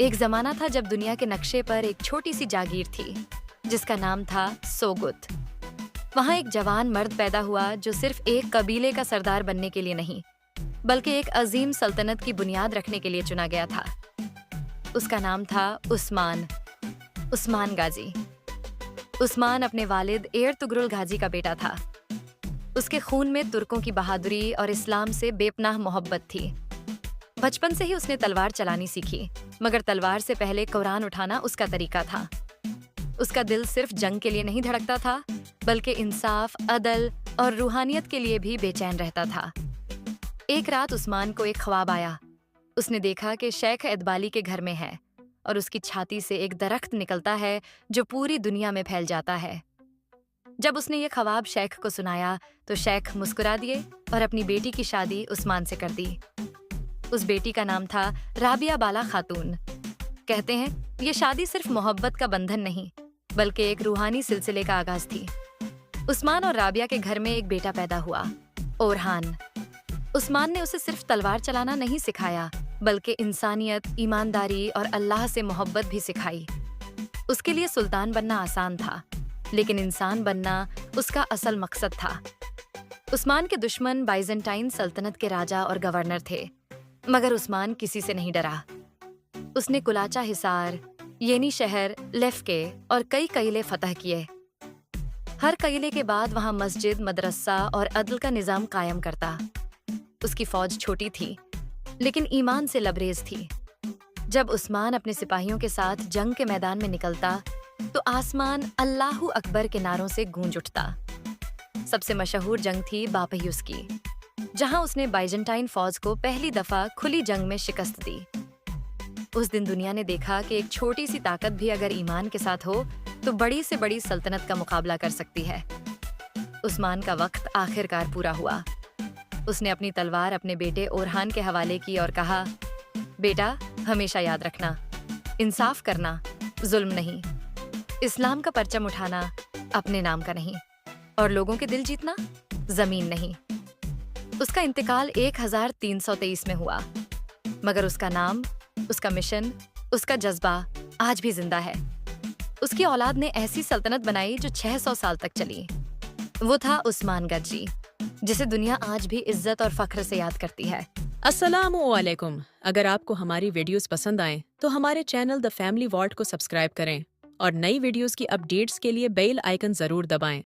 ایک زمانہ تھا جب دنیا کے نقشے پر ایک چھوٹی سی جاگیر تھی جس کا نام تھا سوگت۔ وہاں ایک جوان مرد پیدا ہوا جو صرف ایک قبیلے کا سردار بننے کے لیے نہیں بلکہ ایک عظیم سلطنت کی بنیاد رکھنے کے لیے چنا گیا تھا۔ اس کا نام تھا عثمان غازی۔ عثمان اپنے والد ایرتگرل غازی کا بیٹا تھا۔ اس کے خون میں ترکوں کی بہادری اور اسلام سے بے پناہ محبت تھی۔ بچپن سے ہی اس نے تلوار چلانی سیکھی، مگر تلوار سے پہلے قرآن اٹھانا اس کا طریقہ تھا۔ اس کا دل صرف جنگ کے لیے نہیں دھڑکتا تھا بلکہ انصاف، عدل اور روحانیت کے لیے بھی بے چین رہتا تھا۔ ایک رات عثمان کو ایک خواب آیا۔ اس نے دیکھا کہ شیخ ادبالی کے گھر میں ہے اور اس کی چھاتی سے ایک درخت نکلتا ہے جو پوری دنیا میں پھیل جاتا ہے۔ جب اس نے یہ خواب شیخ کو سنایا تو شیخ مسکرا دیے اور اپنی بیٹی کی شادی عثمان سے کر دی۔ اس بیٹی کا نام تھا رابعہ بالا خاتون۔ کہتے ہیں یہ شادی صرف محبت کا بندھن نہیں بلکہ ایک روحانی سلسلے کا آغاز تھی۔ عثمان اور رابعہ کے گھر میں ایک بیٹا پیدا ہوا، اورحان۔ عثمان نے اسے صرف تلوار چلانا نہیں سکھایا بلکہ انسانیت، ایمانداری اور اللہ سے محبت بھی سکھائی۔ اس کے لیے سلطان بننا آسان تھا لیکن انسان بننا اس کا اصل مقصد تھا۔ عثمان کے دشمن بائزنٹائن سلطنت کے راجا اور گورنر تھے، مگر عثمان کسی سے نہیں ڈرا۔ اس نے کلاچا حصار، یینی شہر، لیفکے اور کئی قلعے فتح کیے۔ ہر قلعے کے بعد وہاں مسجد، مدرسہ اور عدل کا نظام قائم کرتا۔ اس کی فوج چھوٹی تھی لیکن ایمان سے لبریز تھی۔ جب عثمان اپنے سپاہیوں کے ساتھ جنگ کے میدان میں نکلتا تو آسمان اللہ اکبر کے نعروں سے گونج اٹھتا۔ سب سے مشہور جنگ تھی باپیوس کی، جہاں اس نے بائزنٹائن فوج کو پہلی دفعہ کھلی جنگ میں شکست دی۔ اس دن دنیا نے دیکھا کہ ایک چھوٹی سی طاقت بھی اگر ایمان کے ساتھ ہو تو بڑی سے بڑی سلطنت کا مقابلہ کر سکتی ہے۔ عثمان کا وقت آخر کار پورا ہوا۔ اس نے اپنی تلوار اپنے بیٹے اورحان کے حوالے کی اور کہا، بیٹا ہمیشہ یاد رکھنا، انصاف کرنا ظلم نہیں، اسلام کا پرچم اٹھانا اپنے نام کا نہیں، اور لوگوں کے دل جیتنا زمین نہیں۔ اس کا انتقال 1323 میں ہوا، مگر اس کا نام، اس کا مشن، اس کا جذبہ آج بھی زندہ ہے۔ اس کی اولاد نے ایسی سلطنت بنائی جو 600 سال تک چلی۔ وہ تھا عثمان غازی، جسے دنیا آج بھی عزت اور فخر سے یاد کرتی ہے۔ السلام علیکم۔ اگر آپ کو ہماری ویڈیوز پسند آئیں تو ہمارے چینل دا فیملی والٹ کو سبسکرائب کریں اور نئی ویڈیوز کی اپڈیٹس کے لیے بیل آئیکن ضرور دبائیں۔